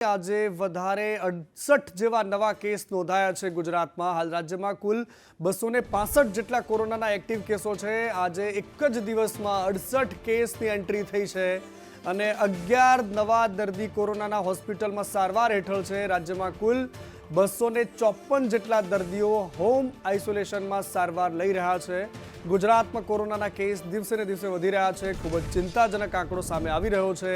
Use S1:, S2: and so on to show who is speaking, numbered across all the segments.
S1: આજે વધારે 68 જેવા નવા કેસ નોંધાયા છે ગુજરાતમાં। હાલ રાજ્યમાં કુલ 265 જેટલા કોરોનાના એક્ટિવ કેસો છે। આજે એક જ દિવસમાં 68 કેસની એન્ટ્રી થઈ છે અને 11 નવા દર્દી કોરોનાના હોસ્પિટલમાં સારવાર હેઠળ છે। રાજ્યમાં કુલ 254 જેટલા દર્દીઓ હોમ આઇસોલેશનમાં સારવાર લઈ રહ્યા છે। ગુજરાતમાં કોરોનાના કેસ દિવસે ને દિવસે વધી રહ્યા છે। ખૂબ જ ચિંતાજનક આંકડો સામે આવી રહ્યો છે।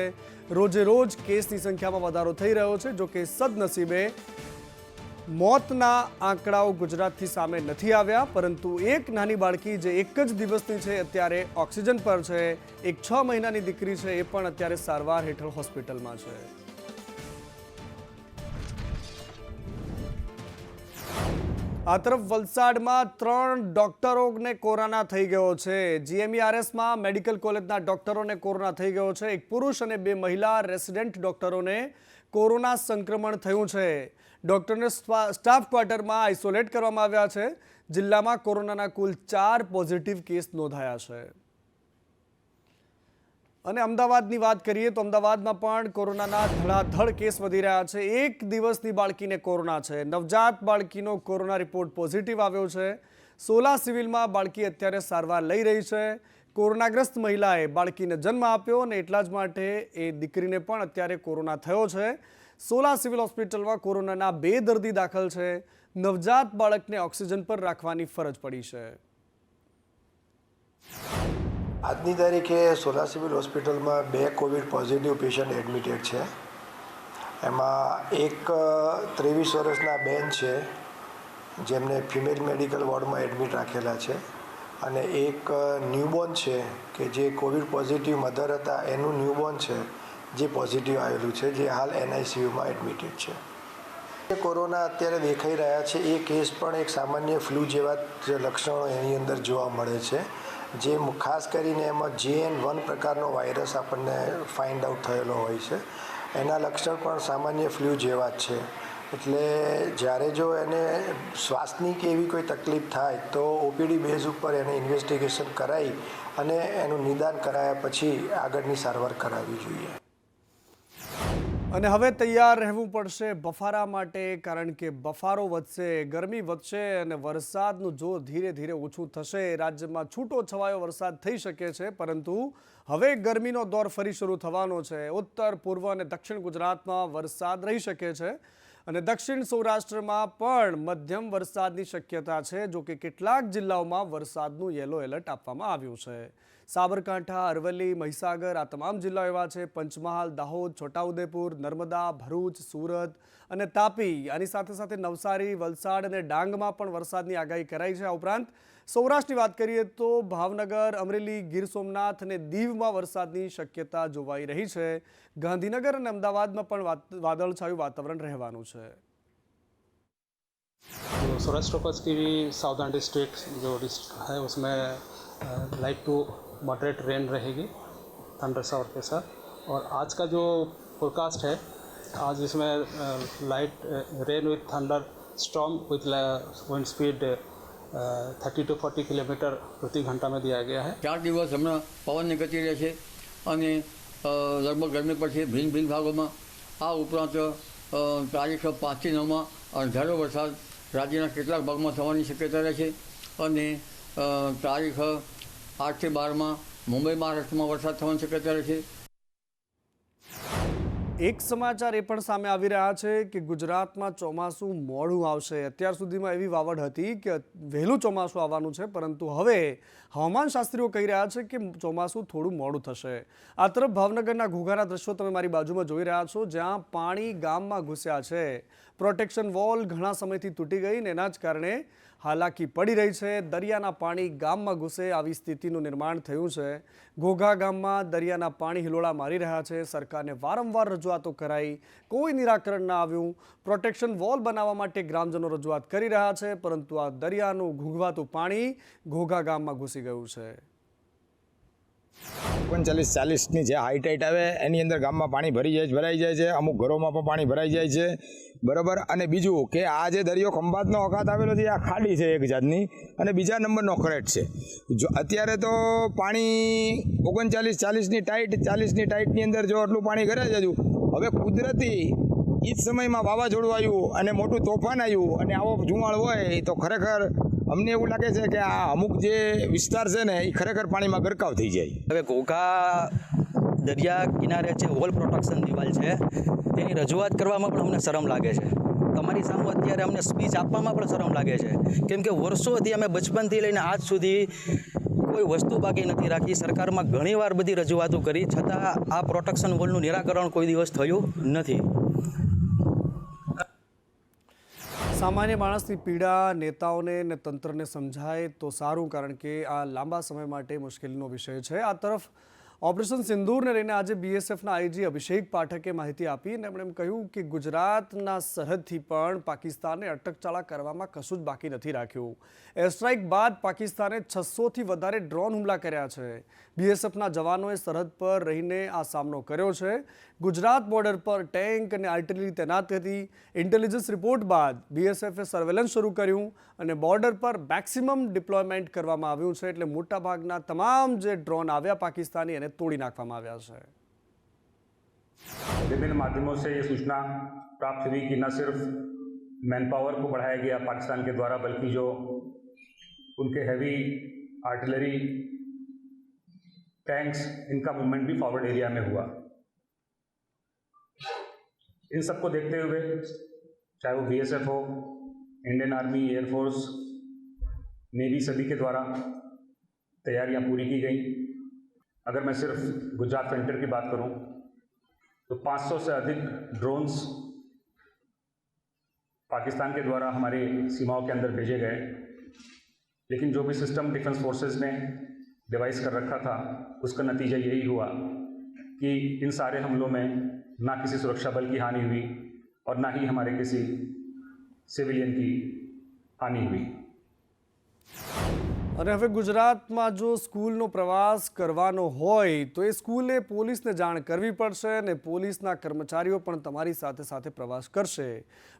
S1: રોજે રોજ કેસની સંખ્યામાં વધારો થઈ રહ્યો છે। જો કે સદનસીબે મોતના આંકડાઓ ગુજરાતથી સામે નથી આવ્યા, પરંતુ એક નાની બાળકી જે એક જ દિવસની છે અત્યારે ઓક્સિજન પર છે। એક 6 મહિનાની દીકરી છે, એ પણ અત્યારે સારવાર હેઠળ હોસ્પિટલમાં છે। આ તરફ વલસાડમાં 3 ડોક્ટરોને કોરોના થઈ ગયો છે। જીએમઈઆરએસમાં મેડિકલ કોલેજના ડોક્ટરોને કોરોના થઈ ગયો છે। એક પુરુષ અને 2 મહિલા રેસિડેન્ટ ડોક્ટરોને કોરોના સંક્રમણ થયું છે। ડોક્ટરને સ્ટાફ ક્વાર્ટરમાં આઇસોલેટ કરવામાં આવ્યા છે। જિલ્લામાં કોરોનાના કુલ 4 પોઝિટિવ કેસ નોંધાયા છે। અને અમદાવાદની વાત કરીએ તો અમદાવાદમાં પણ કોરોનાના ધડાધડ કેસ વધી રહ્યા છે। એક દિવસની બાળકીને કોરોના છે। નવજાત બાળકીનો કોરોના રિપોર્ટ પોઝિટિવ આવ્યો છે। સોલા સિવિલમાં બાળકી અત્યારે સારવાર લઈ રહી છે। કોરોનાગ્રસ્ત મહિલાએ બાળકીને જન્મ આપ્યો અને એટલા જ માટે એ દીકરીને પણ અત્યારે કોરોના થયો છે। સોલા સિવિલ હોસ્પિટલમાં કોરોનાના 2 દર્દી દાખલ છે। નવજાત બાળકને ઓક્સિજન પર રાખવાની ફરજ પડી છે।
S2: આજની તારીખે સોલા સિવિલ હોસ્પિટલમાં 2 કોવિડ પોઝિટિવ પેશન્ટ એડમિટેડ છે। એમાં એક 23 વર્ષના બેન છે જેમને ફિમેલ મેડિકલ વોર્ડમાં એડમિટ રાખેલા છે, અને એક ન્યૂબોર્ન છે કે જે કોવિડ પોઝિટિવ મધર હતા, એનું ન્યૂબોર્ન છે જે પોઝિટિવ આવેલું છે, જે હાલ એનઆઈસીયુમાં એડમિટેડ છે। કોરોના અત્યારે દેખાઈ રહ્યા છે એ કેસ પણ એક સામાન્ય ફ્લૂ જેવા જ લક્ષણો એની અંદર જોવા મળે છે, જે ખાસ કરીને એમાં JN1 પ્રકારનો વાયરસ આપણને ફાઇન્ડ આઉટ થયેલો હોય છે। એના લક્ષણ પણ સામાન્ય ફ્લૂ જેવા જ છે। એટલે જ્યારે જો એને શ્વાસની કે એવી કોઈ તકલીફ થાય તો ઓપીડી બેઝ ઉપર એને ઇન્વેસ્ટિગેશન કરાવી અને એનું નિદાન કરાયા પછી આગળની સારવાર કરાવવી જોઈએ।
S1: અને હવે તૈયાર રહેવું પડશે બફારા માટે, કારણ કે બફારો વધશે, ગરમી વધશે અને વરસાદનું જોર ધીરે ધીરે ઓછું થશે। રાજ્યમાં છૂટો છવાયો વરસાદ થઈ શકે છે, પરંતુ હવે ગરમીનો દોર ફરી શરૂ થવાનો છે। ઉત્તર, પૂર્વ અને દક્ષિણ ગુજરાતમાં વરસાદ રહી શકે છે અને દક્ષિણ સૌરાષ્ટ્રમાં પણ મધ્યમ વરસાદની શક્યતા છે। જો કે કેટલાક જિલ્લાઓમાં વરસાદનું યેલો એલર્ટ આપવામાં આવ્યું છે। સાબરકાંઠા, અરવલ્લી, મહીસાગર આ તમામ જિલ્લાઓ એવા છે। પંચમહાલ, દાહોદ, છોટાઉદેપુર, નર્મદા, ભરૂચ, સુરત અને તાપી, આની સાથે સાથે નવસારી, વલસાડ અને ડાંગમાં પણ વરસાદની આગાહી કરાઈ છે। આ ઉપરાંત સૌરાષ્ટ્રની વાત કરીએ તો ભાવનગર, અમરેલી, ગીર સોમનાથ અને દીવમાં વરસાદની શક્યતા જોવાઈ રહી છે। ગાંધીનગર અને અમદાવાદમાં પણ વાદળછાયું વાતાવરણ રહેવાનું છે।
S3: तो सौराष्ट्र कच्छ की भी साउदर्न डिस्ट्रिक्ट जो डिस्ट्रिक्ट है उसमें लाइट टू मॉडरेट रेन रहेगी थंडर शावर के साथ। और आज का जो फोरकास्ट है, आज इसमें light rain with thunder storm with wind speed 30 to 40 kilometre પ્રતિ ઘંટા में दिया गया है।
S4: 4 દિવસ હમણાં પવનની ગતિ રહે છે અને લગભગ ગરમી પડશે ભિન્ન ભિન્ન ભાગોમાં। આ ઉપરાંત તારીખ 5 થી 9માં અણધારો વરસાદ રાજ્યના કેટલાક ભાગમાં થવાની શક્યતા રહે છે, અને તારીખ 8 થી 12માં મુંબઈ મહારાષ્ટ્રમાં વરસાદ થવાની શક્યતા રહે છે।
S1: એક સમાચાર એ પણ સામે આવી રહ્યા છે કે ગુજરાતમાં ચોમાસું મોડું આવશે। અત્યાર સુધીમાં એવી વાવડ હતી કે વહેલું ચોમાસું આવવાનું છે, પરંતુ હવે હવામાનશાસ્ત્રીઓ કહી રહ્યા છે કે ચોમાસું થોડું મોડું થશે। આ તરફ ભાવનગરના ઘોઘાના દ્રશ્યો તમે મારી બાજુમાં જોઈ રહ્યા છો, જ્યાં પાણી ગામમાં ઘૂસ્યા છે। પ્રોટેક્શન વોલ ઘણા સમયથી તૂટી ગઈ ને એના જ કારણે હાલાકી પડી રહી છે। દરિયાના પાણી ગામમાં ઘૂસે આવી સ્થિતિનું નિર્માણ થયું છે। ઘોઘા ગામમાં દરિયાના પાણી હિલોળા મારી રહ્યા છે। સરકારને વારંવાર રજૂઆતો કરાઈ, કોઈ નિરાકરણ ના આવ્યું। પ્રોટેક્શન વોલ બનાવવા માટે ગ્રામજનો રજૂઆત કરી રહ્યા છે, પરંતુ આ દરિયાનું ઘૂંઘવાતું પાણી ઘોઘા ગામમાં ઘૂસી ગયું છે।
S5: 39-40ની જે હાઈટ આવે એની અંદર ગામમાં પાણી ભરાઈ જાય છે। અમુક ઘરોમાં પણ પાણી ભરાઈ જાય છે, બરાબર। અને બીજું કે આ જે દરિયો ખંભાતનો અખાત આવેલો છે, આ ખાડી છે એક જાતની, અને બીજા નંબરનો ખરેટ છે। જો અત્યારે તો પાણી 39-40ની ટાઈટ, 40ની ટાઈટની અંદર જો આટલું પાણી કરે છે, હવે કુદરતી એ જ સમયમાં વાવાઝોડું આવ્યું અને મોટું તોફાન આવ્યું અને આવો ધુમાડ હોય તો ખરેખર અમને એવું લાગે છે કે આ અમુક જે વિસ્તાર છે ને એ ખરેખર પાણીમાં ગરકાવ થઈ જાય.
S6: હવે ઘોઘા દરિયા કિનારે જે વોલ પ્રોટેક્શન દિવાલ છે તેની રજૂઆત કરવામાં પણ અમને શરમ લાગે છે. તમારી સામે અત્યારે અમને સ્પીચ આપવામાં પણ શરમ લાગે છે, કેમ કે વર્ષોથી અમે બચપનથી લઈને આજ સુધી કોઈ વસ્તુ બાકી નથી રાખી. સરકારમાં ઘણીવાર બધી રજૂઆતો કરી, છતાં આ પ્રોટેક્શન વોલનું નિરાકરણ કોઈ દિવસ થયું નથી.
S1: સામાન્ય માણસની પીડા નેતાઓને અને તંત્રને સમજાય તો સારું, કારણ કે આ લાંબા સમય માટે મુશ્કેલીનો વિષય છે. આ તરફ ઓપરેશન સિંદૂરને લઈને આજે બીએસએફના આઈજી અભિષેક પાઠકે માહિતી આપી અને એમણે એમ કહ્યું કે ગુજરાતના સરહદથી પણ પાકિસ્તાનને અટકચાળા કરવામાં કશું જ બાકી નથી રાખ્યું. એર સ્ટ્રાઇક બાદ પાકિસ્તાને 600થી વધારે ડ્રોન હુમલા કર્યા છે. બીએસએફના જવાનોએ સરહદ પર રહીને આ સામનો કર્યો છે. ગુજરાત બોર્ડર પર ટેન્ક અને આર્ટિલરી તૈનાત હતી. ઇન્ટેલિજન્સ રિપોર્ટ બાદ બીએસએફે સર્વેલન્સ શરૂ કર્યું અને બોર્ડર પર મેક્સિમમ ડિપ્લોયમેન્ટ કરવામાં આવ્યું છે. એટલે મોટાભાગના તમામ જે ડ્રોન આવ્યા પાકિસ્તાની એને तोड़ी नाखवामा आव्या छे.
S7: विभिन्न माध्यमों से ये सूचना प्राप्त हुई कि न सिर्फ मैन पावर को बढ़ाया गया पाकिस्तान के द्वारा, बल्कि जो उनके हैवी आर्टिलरी टैंक्स, इनका मूवमेंट भी फॉरवर्ड एरिया में हुआ. इन सबको देखते हुए चाहे वो बीएसएफ हो, इंडियन आर्मी, एयरफोर्स, नेवी, सभी के द्वारा तैयारियां पूरी की गई. अगर मैं सिर्फ गुजरात फ्रंटियर की बात करूं तो 500 से अधिक ड्रोन्स पाकिस्तान के द्वारा हमारी सीमाओं के अंदर भेजे गए. लेकिन जो भी सिस्टम डिफेंस फोर्सेस ने डिवाइस कर रखा था, उसका नतीजा यही हुआ कि इन सारे हमलों में ना किसी सुरक्षा बल की हानि हुई और ना ही हमारे किसी सिविलियन की हानि हुई.
S1: અને હવે ગુજરાતમાં જો સ્કૂલનો પ્રવાસ કરવાનો હોય તો એ સ્કૂલે પોલીસને જાણ કરવી પડશે અને પોલીસના કર્મચારીઓ પણ તમારી સાથે સાથે પ્રવાસ કરશે.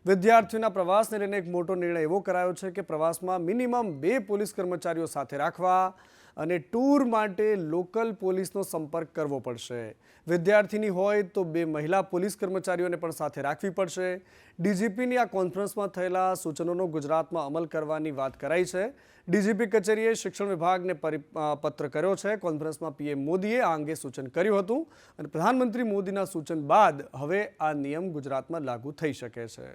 S1: વિદ્યાર્થીઓના પ્રવાસને લઈને એક મોટો નિર્ણય એવો કરાયો છે કે પ્રવાસમાં મિનિમમ 2 પોલીસ કર્મચારીઓ સાથે રાખવા અને ટૂર માટે લોકલ પોલીસનો સંપર્ક કરવો પડશે. વિદ્યાર્થીની હોય તો 2 મહિલા પોલીસ કર્મચારીઓને પણ સાથે રાખવી પડશે. ડીજીપીની આ કોન્ફરન્સમાં થયેલા સૂચનોનો ગુજરાતમાં અમલ કરવાની વાત કરાઈ છે. ડીજીપી કચેરીએ શિક્ષણ વિભાગને પત્ર કર્યો છે. કોન્ફરન્સમાં પીએમ મોદીએ આ અંગે સૂચન કર્યું હતું અને પ્રધાનમંત્રી મોદીના સૂચન બાદ હવે આ નિયમ ગુજરાતમાં લાગુ થઈ શકે છે.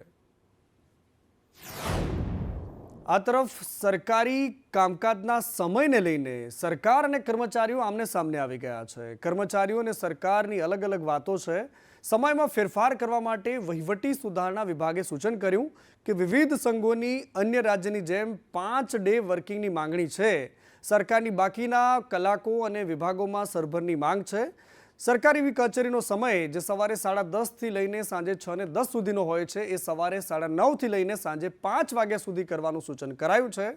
S1: આ તરફ સરકારી કામકાજના સમયને લઈને સરકાર અને કર્મચારીઓ આમને સામને આવી ગયા છે. કર્મચારીઓ અને સરકારની અલગ અલગ વાતો છે. સમયમાં ફેરફાર કરવા માટે વહીવટી સુધારણા વિભાગે સૂચન કર્યું કે વિવિધ સંઘોની અન્ય રાજ્યની જેમ 5 ડે વર્કિંગની માંગણી છે. સરકારની બાકીના કલાકો અને વિભાગોમાં સરભરની માંગ છે. સરકારી કચેરીનો સમય જે સવારે 10:30 થી લઈને સાંજે 6:10 સુધીનો હોય છે એ સવારે 9:30 થી લઈને સાંજે 5 વાગ્યા સુધી કરવાનું સૂચન કરાયું છે.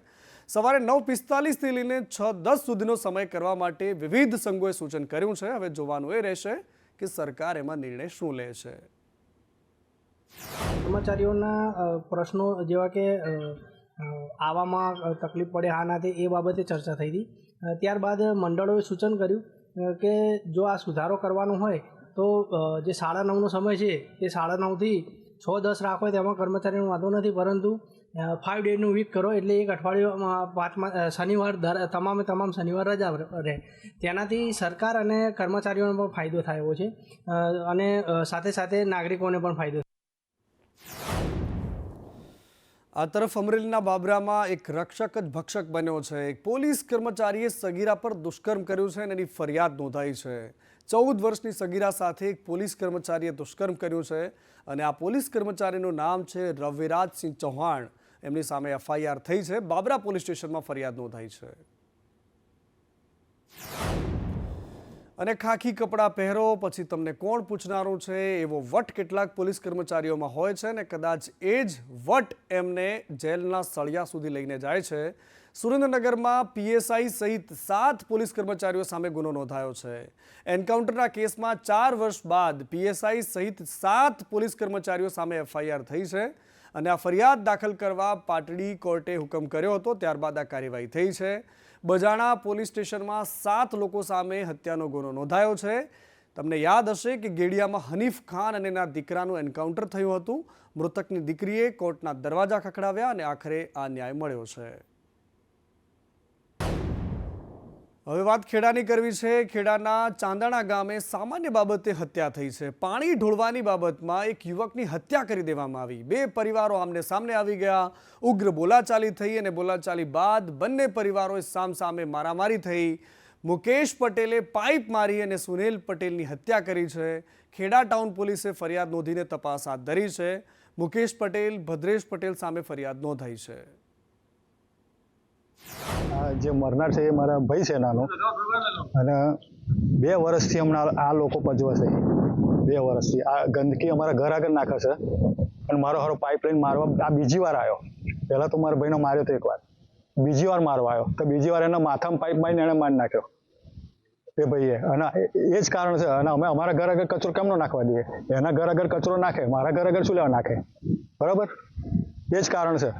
S1: સવારે 9:45 થી લઈને 6:10 સુધીનો સમય કરવા માટે વિવિધ સંઘોએ સૂચન કર્યું છે. હવે જોવાનું એ રહેશે કે સરકાર એમાં નિર્ણય શું લે છે.
S8: કર્મચારીઓના પ્રશ્નો જેવા કે આવવામાં તકલીફ પડે આ નાતે એ બાબતે ચર્ચા થઈ હતી. ત્યારબાદ મંડળોએ સૂચન કર્યું કે જો આ સુધારો કરવાનો હોય તો જે 9:30નો સમય છે એ 9:30 થી 6:10 રાખો તેમાં કર્મચારીનો વાંધો નથી, પરંતુ 5 ડેનું વીક કરો એટલે એક અઠવાડિયું 5 શનિવાર તમામ શનિવાર રજા રહે. તેનાથી સરકાર અને કર્મચારીઓને પણ ફાયદો થાય છે અને સાથે સાથે નાગરિકોને પણ ફાયદો.
S1: આ તરફ અમરેલીના બાબરામાં એક રક્ષક જ ભક્ષક બન્યો છે. એક પોલીસ કર્મચારીએ સગીરા પર દુષ્કર્મ કર્યું છે અને એની ફરિયાદ નોંધાઈ છે. 14 વર્ષની સગીરા સાથે એક પોલીસ કર્મચારીએ દુષ્કર્મ કર્યું છે અને આ પોલીસ કર્મચારીનું નામ છે રવિરાજસિંહ ચૌહાણ. એમની સામે એફઆઈઆર થઈ છે. બાબરા પોલીસ સ્ટેશનમાં ફરિયાદ નોંધાઈ છે. અને ખાખી કપડાં પહેરો પછી તમને કોણ પૂછનારું છે એવો વટ કેટલાક પોલીસ કર્મચારીઓમાં હોય છે અને કદાચ એ જ વટ એમને જેલના સળિયા સુધી લઈને જાય છે. સુરેન્દ્રનગરમાં પીએસઆઈ સહિત 7 પોલીસ કર્મચારીઓ સામે ગુનો નોંધાયો છે. એન્કાઉન્ટરના કેસમાં 4 વર્ષ બાદ પીએસઆઈ સહિત 7 પોલીસ કર્મચારીઓ સામે એફઆઈઆર થઈ છે અને આ ફરિયાદ દાખલ કરવા પાટડી કોર્ટે હુકમ કર્યો હતો. ત્યારબાદ આ કાર્યવાહી થઈ છે. બજાણા પોલીસ સ્ટેશનમાં 7 લોકો સામે હત્યાનો ગુનો નોંધાયો છે. તમને યાદ હશે કે ગેડિયામાં હનીફ ખાન અને એના દીકરાનું એન્કાઉન્ટર થયું હતું. મૃતકની દીકરીએ કોર્ટના દરવાજા ખખડાવ્યા અને આખરે આ ન્યાય મળ્યો છે. હવે વાત ખેડાની કરવી છે. ખેડાના ચાંદાણા ગામે સામાન્ય બાબતે હત્યા થઈ છે. પાણી ઢોળવાની બાબતમાં એક યુવકની હત્યા કરી દેવામાં આવી. બે પરિવારો આમને સામને આવી ગયા. ઉગ્ર બોલાચાલી થઈ અને બોલાચાલી બાદ બંને પરિવારોએ સામસામે મારામારી થઈ. મુકેશ પટેલે પાઇપ મારી અને સુનિલ પટેલની હત્યા કરી છે. ખેડા ટાઉન પોલીસે ફરિયાદ નોંધીને તપાસ હાથ ધરી છે. મુકેશ પટેલ, ભદ્રેશ પટેલ સામે ફરિયાદ નોંધાઈ છે.
S9: જે મરનાર છે એ મારા ભાઈ છે નાનો, અને 2 વર્ષથી હમણાં આ લોકો પજવે છે. 2 વર્ષથી આ ગંદકી અમારા ઘર આગળ નાખે છે અને મારો હારો પાઇપલાઇન મારવા આ બીજી વાર આવ્યો. પહેલાં તો મારા ભાઈનો માર્યો તો 1 વાર, બીજી વાર મારવા આવ્યો તો બીજી વાર એના માથામાં પાઇપ મારીને એણે મારી નાખ્યો એ ભાઈએ. અને એ જ કારણ છે. અને અમે અમારા ઘર આગળ કચરો કેમ ન નાખવા દઈએ? એના ઘર આગળ કચરો નાખે, મારા ઘર આગળ શું લેવા નાખે? બરાબર, એ જ કારણ છે.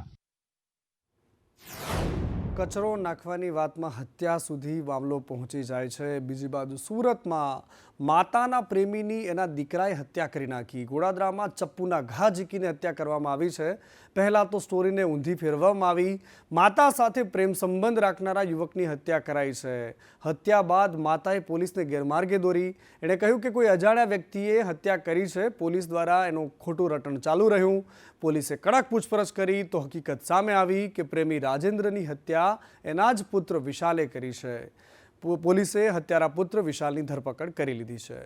S1: કચરો નાખવાની વાતમાં હત્યા સુધી મામલો પહોંચી જાય છે. બીજી બાજુ સુરતમાં માતાના પ્રેમીની એના દીકરાએ હત્યા કરી નાખી. ગોડાદરામાં ચપ્પુના ઘા ઝીકીને હત્યા કરવામાં આવી છે. પહેલાં તો સ્ટોરીને ઊંધી ફેરવવામાં આવી. માતા સાથે પ્રેમ સંબંધ રાખનારા યુવકની હત્યા કરાઈ છે. હત્યા બાદ માતાએ પોલીસને ગેરમાર્ગે દોરી. એણે કહ્યું કે કોઈ અજાણ્યા વ્યક્તિએ હત્યા કરી છે. પોલીસ દ્વારા એનું ખોટું રટણ ચાલુ રહ્યું. પોલીસે કડક પૂછપરછ કરી તો હકીકત સામે આવી કે પ્રેમી રાજેન્દ્રની હત્યા એના જ પુત્ર વિશાલે કરી છે. પોલીસે હત્યારા પુત્ર વિશાલની ધરપકડ કરી લીધી છે.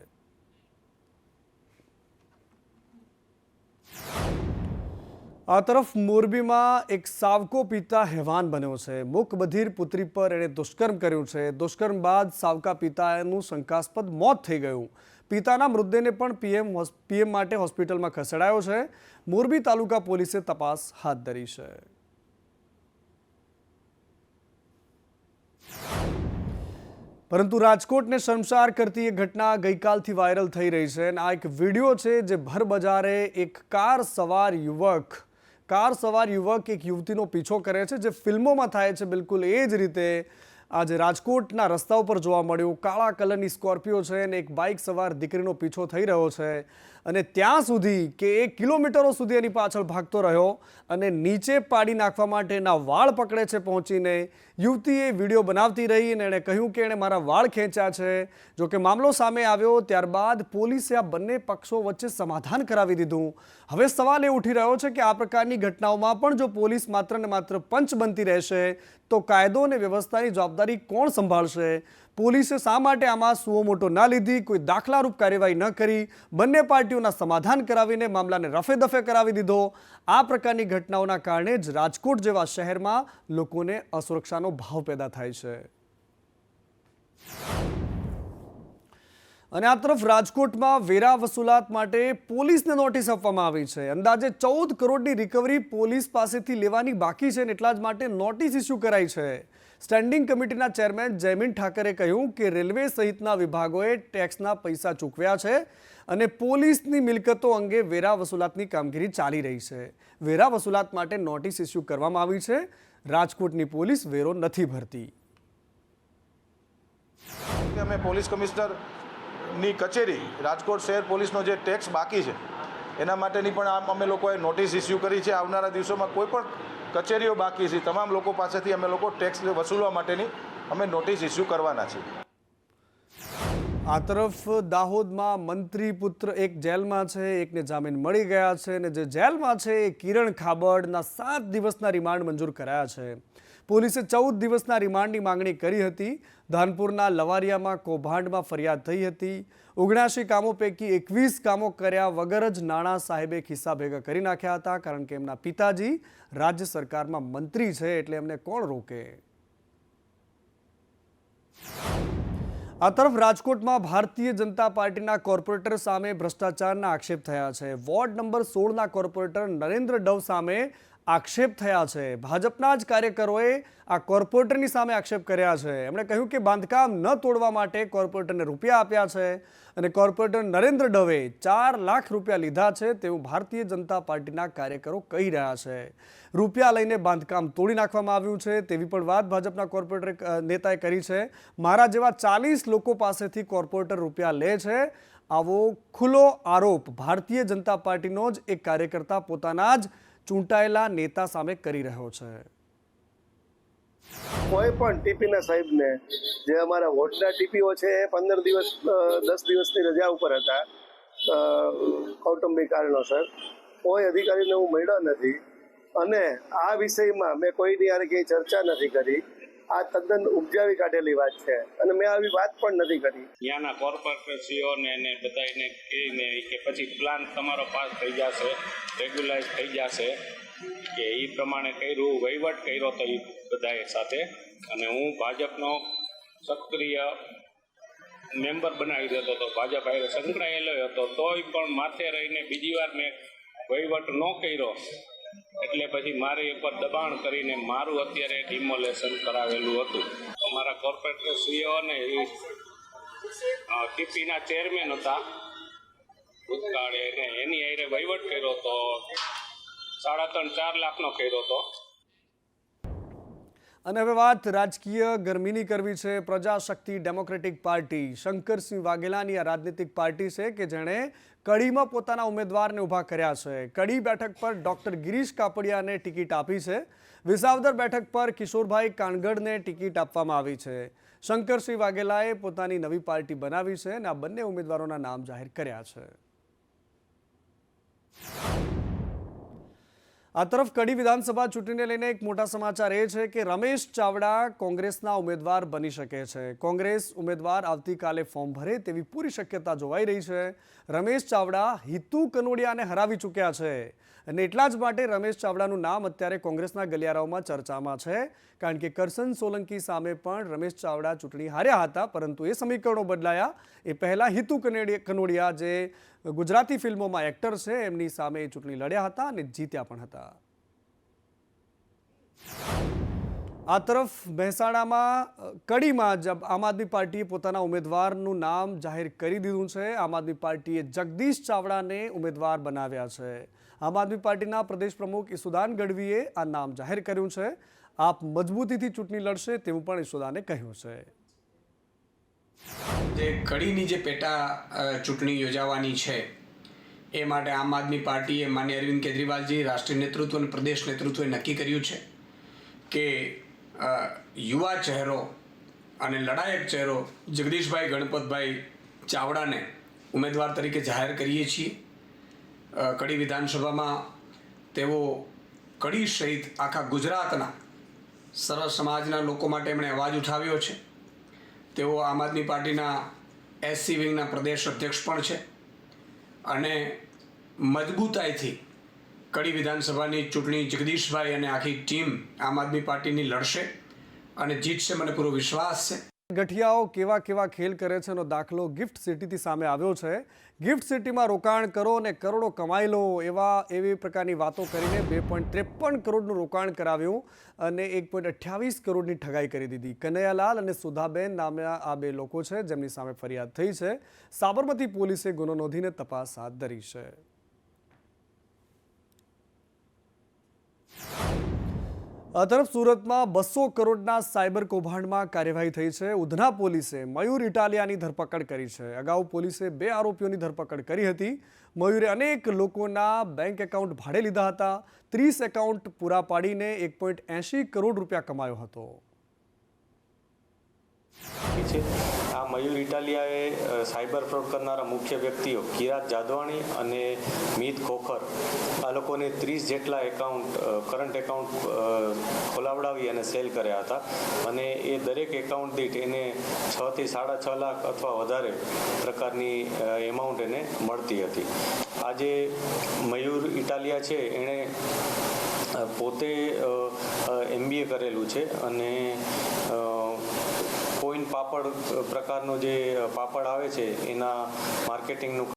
S1: આ તરફ મોરબીમાં એક સાવકો પિતા હેવાન બન્યો છે. મૂકબધિર પુત્રી પર એણે દુષ્કર્મ કર્યું છે. દુષ્કર્મ બાદ સાવકા પિતાનું શંકાસ્પદ મોત થઈ ગયું. પિતાના મૃતદેહને પણ પીએમ માટે હોસ્પિટલમાં ખસેડાયો છે. મોરબી તાલુકા પોલીસે તપાસ હાથ ધરી છે. પરંતુ રાજકોટને શર્મસાર કરતી એ ઘટના ગઈકાલથી વાયરલ થઈ રહી છે. અને આ એક વિડીયો છે જે ભર બજારે એક કાર સવાર યુવક એક યુવતીનો પીછો કરે છે, જે ફિલ્મોમાં થાય છે. બિલકુલ એ જ રીતે આજે રાજકોટના રસ્તા ઉપર જોવા મળ્યું. કાળા કલરની સ્કોર્પિયો છે અને એક બાઇક સવાર દીકરીનો પીછો થઈ રહ્યો છે. અને ત્યાં સુધી કે 1 કિલોમીટરો સુધી એની પાછળ ભાગતો રહ્યો અને નીચે પાડી નાખવા માટે એના વાળ પકડે છે પહોંચીને. યુવતીએ વિડીયો બનાવતી રહી અને એણે કહ્યું કે એણે મારા વાળ ખેંચ્યા છે. જો કે મામલો સામે આવ્યો ત્યારબાદ પોલીસે આ બંને પક્ષો વચ્ચે સમાધાન કરાવી દીધું. હવે સવાલ એ ઉઠી રહ્યો છે કે આ પ્રકારની ઘટનાઓમાં પણ જો પોલીસ માત્ર ને માત્ર પંચ બનતી રહેશે તો કાયદો અને વ્યવસ્થાની જવાબદારી કોણ સંભાળશે? પોલીસે શા માટે આમાં સુઓ મોટો ના લીધી, કોઈ દાખલારૂપ કાર્યવાહી ન કરી, બંને પાર્ટીઓના સમાધાન કરાવીને મામલાને રફે દફે કરાવી દીધો? આ પ્રકારની ઘટનાઓના કારણે જ રાજકોટ જેવા શહેરમાં લોકોને અસુરક્ષાનો ભાવ પેદા થાય છે. અને આ તરફ રાજકોટમાં વેરા વસૂલાત માટે પોલીસને નોટિસ આપવામાં આવી છે. અંદાજે 14 કરોડની રિકવરી પોલીસ પાસેથી લેવાની બાકી છે અને એટલા જ માટે નોટિસ ઇસ્યુ કરાઈ છે. સ્ટેન્ડિંગ કમિટીના ચેરમેન જયમીન ઠાકરે કહ્યું કે રેલવે સહિતના વિભાગોએ ટેક્સના પૈસા ચૂકવ્યા છે અને પોલીસની મિલકતો અંગે વેરા વસૂલાતની કામગીરી ચાલી રહી છે. વેરા વસૂલાત માટે નોટિસ ઇસ્યુ કરવામાં આવી છે. રાજકોટની પોલીસ વેરો નથી ભરતી.
S10: અમે પોલીસ કમિશનરની કચેરી રાજકોટ શહેર પોલીસનો જે ટેક્સ બાકી છે એના માટેની પણ અમે લોકોએ નોટિસ ઇસ્યુ કરી છે. આવનારા દિવસોમાં કોઈ પણ કચેરીઓ બાકી છે તમામ લોકો પાસેથી અમે લોકો ટેક્સ વસૂલવા માટેની અમે નોટિસ ઇસ્યુ કરવાના છીએ.
S1: આ તરફ દાહોદમાં મંત્રી પુત્ર એક જેલમાં છે, એકને જામીન મળી ગયા છે અને જે જેલમાં છે એ કિરણ ખાબડના 7 દિવસના રિમાન્ડ મંજૂર કરાયા છે. પોલીસે 14 દિવસના રિમાન્ડની માંગણી કરી હતી. ધાનપુરના લવારિયામાં કૌભાંડમાં ફરિયાદ થઈ હતી. 79 કામો પૈકી 21 કામો કર્યા વગર જ નાણાં સાહેબે ખિસ્સા ભેગા કરી નાખ્યા હતા, કારણ કે એમના પિતાજી રાજ્ય સરકારમાં મંત્રી છે એટલે એમને કોણ રોકે? આ તરફ રાજકોટમાં ભારતીય જનતા પાર્ટીના કોર્પોરેટર સામે ભ્રષ્ટાચારના આક્ષેપ થયા છે. વોર્ડ નંબર 16ના કોર્પોરેટર નરેન્દ્ર ડવ સામે આક્ષેપ થયા છે. ભાજપના જ કાર્યકરોએ આ કોર્પોરેટરની સામે આક્ષેપ કર્યા છે. એમણે કહ્યું કે બાંધકામ ન તોડવા માટે કોર્પોરેટરને રૂપિયા આપ્યા છે અને કોર્પોરેટર નરેન્દ્ર દવે 4 લાખ રૂપિયા લીધા છે તેવું ભારતીય જનતા પાર્ટીના કાર્યકરો કહી રહ્યા છે. રૂપિયા લઈને બાંધકામ તોડી નાખવામાં આવ્યું છે તેવી પણ વાત ભાજપના કોર્પોરેટર નેતાએ કરી છે. મારા જેવા 40 લોકો પાસેથી કોર્પોરેટર રૂપિયા લે છે, આવો ખુલ્લો આરોપ ભારતીય જનતા પાર્ટીનો જ એક કાર્યકર્તા પોતાના જ ચૂંટાયેલા નેતા સામે કરી રહ્યો છે.
S11: કોઈ પણ ટીપીના સાહેબને, જે અમારા વોર્ડના ટીપીઓ છે એ 15 દિવસ 10 દિવસની રજા ઉપર હતા કૌટુંબિક કારણોસર. કોઈ અધિકારીને હું મળ્યો નથી અને આ વિષયમાં મેં કોઈની યારે કંઈ ચર્ચા નથી કરી. આ તદ્દન ઉપજાવી કાઢેલી વાત છે અને મેં આવી વાત પણ નથી કરી.
S12: ત્યાંના કોર્પોરેટરશ્રીઓને એને બધાને કહીને કે પછી પ્લાન તમારો પાસ થઈ જશે, રેગ્યુલાઇઝ થઈ જશે, કે એ પ્રમાણે કર્યું, વહીવટ કર્યો તો એ બધાએ સાથે. અને હું ભાજપનો સક્રિય મેમ્બર બનાવી દેતો હતો, ભાજપ હારે સંકળાયેલો હતો, તોય પણ માથે રહીને બીજી વાર મેં વહીવટ ન કર્યો એટલે પછી મારી ઉપર દબાણ કરીને મારું અત્યારે ડિમોલેશન કરાવેલું હતું. અમારા કોર્પોરેટરશ્રીઓને એ ટીપીના ચેરમેન હતા ભૂતકાળે, એને એની હારે વહીવટ કર્યો હતો, 3.5-4 લાખનો કર્યો હતો.
S1: અને હવે વાત રાજકીય ગરમીની કરવી છે. પ્રજાશક્તિ ડેમોક્રેટિક પાર્ટી શંકરસિંહ વાઘેલાની આ રાજનીતિક પાર્ટી છે કે જેણે કડીમાં પોતાના ઉમેદવારને ઊભા કર્યા છે. કડી બેઠક પર ડોક્ટર ગિરીશ કાપડિયાને ટિકિટ આપી છે. વિસાવદર બેઠક પર કિશોરભાઈ કાનગડને ટિકિટ આપવામાં આવી છે. શંકરસિંહ વાઘેલાએ પોતાની નવી પાર્ટી બનાવી છે અને આ બંને ઉમેદવારોના નામ જાહેર કર્યા છે. આ તરફ કડી વિધાનસભા ચૂંટણીને લઈને એક મોટા સમાચાર એ છે કે રમેશ ચાવડા કોંગ્રેસના ઉમેદવાર બની શકે છે. કોંગ્રેસ ઉમેદવાર આવતીકાલે ફોર્મ ભરે તેવી પૂરી શક્યતા જોવાઈ રહી છે. રમેશ ચાવડા હિતુ કનોડિયાને હરાવી ચૂક્યા છે અને એટલા જ માટે રમેશ ચાવડાનું નામ અત્યારે કોંગ્રેસના ગલિયારાઓમાં ચર્ચામાં છે. કારણ કે કરસન સોલંકી સામે પણ રમેશ ચાવડા ચૂંટણી હાર્યા હતા, પરંતુ એ સમીકરણો બદલાયા. એ પહેલાં હિતુ કનોડિયા જે ગુજરાતી ફિલ્મોમાં એક્ટર છે એમની સામે ચૂંટણી લડ્યા હતા અને જીત્યા પણ હતા. આ તરફ મહેસાણામાં કડીમાં આમ આદમી પાર્ટીએ પોતાના ઉમેદવારનું નામ જાહેર કરી દીધું છે. આમ આદમી પાર્ટીએ જગદીશ ચાવડાને ઉમેદવાર બનાવ્યા છે. આમ આદમી પાર્ટીના પ્રદેશ પ્રમુખ ઈસુદાન ગઢવીએ આ નામ જાહેર કર્યું છે. આપ મજબૂતીથી ચૂંટણી લડશે તેવું પણ ઈસુદાને કહ્યું છે.
S13: જે કડીની જે પેટા ચૂંટણી યોજાવાની છે એ માટે આમ આદમી પાર્ટીએ માન્ય અરવિંદ કેજરીવાલજી, રાષ્ટ્રીય નેતૃત્વ અને પ્રદેશ નેતૃત્વએ નક્કી કર્યું છે કે યુવા ચહેરો અને લડાયક ચહેરો જગદીશભાઈ ગણપતભાઈ ચાવડાને ઉમેદવાર તરીકે જાહેર કરીએ છીએ. કડી વિધાનસભામાં તેઓ કડી સહિત આખા ગુજરાતના સર્વ સમાજના લોકો માટે એમણે અવાજ ઉઠાવ્યો છે. તેઓ આમ આદમી પાર્ટીના એસસી વિંગના પ્રદેશ અધ્યક્ષ પણ છે અને મજબૂતાઈથી કડી વિધાનસભાની ચૂંટણી જગદીશભાઈ અને આખી ટીમ આમ આદમી પાર્ટીની લડશે અને જીતશે, મને પૂરો વિશ્વાસ છે.
S1: ગઠિયાઓ કેવા કેવા ખેલ કરે છે એનો દાખલો ગિફ્ટ સિટીથી સામે આવ્યો છે. ગિફ્ટ સિટીમાં રોકાણ કરો અને કરોડો કમાઈ લો એવી પ્રકારની વાતો કરીને 2.53 કરોડનું રોકાણ કરાવ્યું અને 1.28 કરોડની ઠગાઈ કરી દીધી. કનૈયાલાલ અને સુધાબેન નામના આ બે લોકો છે જેમની સામે ફરિયાદ થઈ છે. સાબરમતી પોલીસે ગુનો નોંધીને તપાસ હાથ ધરી છે. આ તરફ સુરતમાં 200 કરોડના સાયબર કૌભાંડમાં કાર્યવાહી થઈ છે. ઉધના પોલીસે મયુર ઇટાલિયાની ધરપકડ કરી છે. અગાઉ પોલીસે 2 આરોપીઓની ધરપકડ કરી હતી. મયુરે અનેક લોકોના બેંક એકાઉન્ટ ભાડે લીધા હતા. 30 એકાઉન્ટ પૂરા પાડીને 1.80 કરોડ રૂપિયા કમાયો હતો.
S14: આ મયુર ઇટાલિયાએ સાયબર ફ્રોડ કરનારા મુખ્ય વ્યક્તિઓ કિરાત જાદવાણી અને મીત ખોખર આ લોકોને 30 જેટલા એકાઉન્ટ કરંટ એકાઉન્ટ ખોલાવડાવી અને સેલ કર્યા હતા અને એ દરેક એકાઉન્ટ દીઠ એને 6 થી 6.5 લાખ અથવા વધારે પ્રકારની એમાઉન્ટ એને મળતી હતી. આજે મયુર ઇટાલિયા છે એણે પોતે MBA કરેલું છે અને કોઈન પાપડ પ્રકારનો જે પાપડ આવે છે એના માર્કેટિંગનું